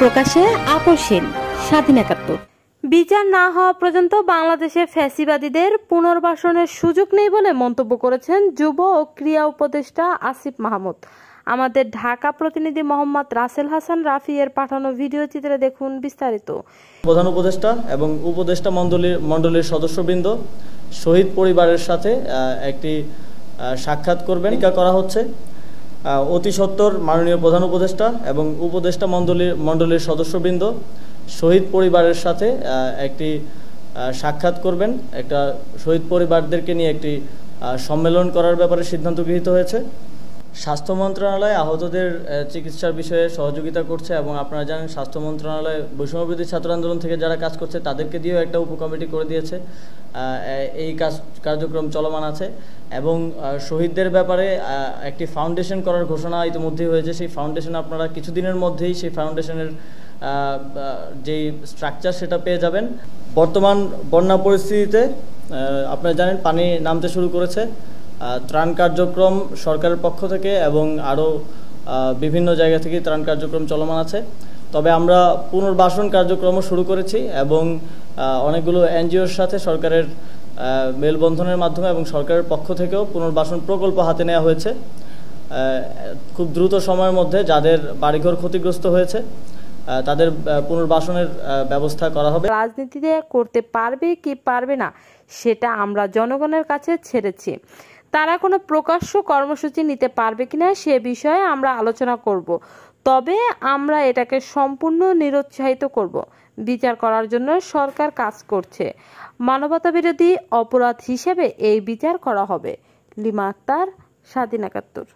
প্রকাশে আপোষহীন। স্বাধীন ৭১। বিচার না হওয়া পর্যন্ত বাংলাদেশে ফ্যাসিবাদীদের পুনর্বাসনের সুযোগ নেই বলে মন্তব্য করেছেন যুব ও ক্রীড়া উপদেষ্টা আসিফ মাহমুদ। আমাদের ঢাকা প্রতিনিধি মোহাম্মদ রাসেল হাসান রাফি এর পাঠানো ভিডিও চিত্রে দেখুন বিস্তারিত। প্রধান উপদেষ্টা এবং উপদেষ্টা মণ্ডলীর সদস্যবৃন্দ শহীদ পরিবারের সাথে একটি সাক্ষাৎ করবেন করা হচ্ছে। অতি সত্বর মাননীয় প্রধান উপদেষ্টা এবং উপদেষ্টা মণ্ডলীর সদস্যবৃন্দ শহীদ পরিবারের সাথে একটি সাক্ষাৎ করবেন। একটা শহীদ পরিবারদেরকে নিয়ে একটি সম্মেলন করার ব্যাপারে সিদ্ধান্ত গৃহীত হয়েছে। স্বাস্থ্য মন্ত্রণালয় আহতদের চিকিৎসার বিষয়ে সহযোগিতা করছে এবং আপনারা জানেন স্বাস্থ্য মন্ত্রণালয় বৈষম্যবিরোধী ছাত্র আন্দোলন থেকে যারা কাজ করছে তাদেরকে দিয়েও একটা উপকমিটি করে দিয়েছে। এই কার্যক্রম চলমান আছে এবং শহীদদের ব্যাপারে একটি ফাউন্ডেশন করার ঘোষণা ইতিমধ্যেই হয়েছে। সেই ফাউন্ডেশন আপনারা কিছুদিনের মধ্যেই সেই ফাউন্ডেশনের যেই স্ট্রাকচার সেটা পেয়ে যাবেন। বর্তমান বন্যা পরিস্থিতিতে আপনারা জানেন পানি নামতে শুরু করেছে। ত্রাণ কার্যক্রম সরকারের পক্ষ থেকে এবং আরও বিভিন্ন জায়গা থেকে ত্রাণ কার্যক্রম চলমান আছে। তবে আমরা পুনর্বাসন কার্যক্রমও শুরু করেছি এবং অনেকগুলো এনজিওর সাথে সরকারের মেলবন্ধনের মাধ্যমে এবং সরকারের পক্ষ থেকেও পুনর্বাসন প্রকল্প হাতে নেওয়া হয়েছে। খুব দ্রুত সময়ের মধ্যে যাদের বাড়িঘর ক্ষতিগ্রস্ত হয়েছে তাদের পুনর্বাসনের ব্যবস্থা করা হবে। রাজনীতিতে করতে পারবে কি পারবে না সেটা আমরা জনগণের কাছে ছেড়েছি। তারা কোনো প্রকাশ্য কর্মসূচি নিতে পারবে কিনা সে বিষয়ে আমরা আলোচনা করব। তবে আমরা এটাকে সম্পূর্ণ নিরুৎসাহিত করব। বিচার করার জন্য সরকার কাজ করছে। মানবতাবিরোধী অপরাধ হিসেবে এই বিচার করা হবে। লিমা আক্তার, স্বাধীন ৭১।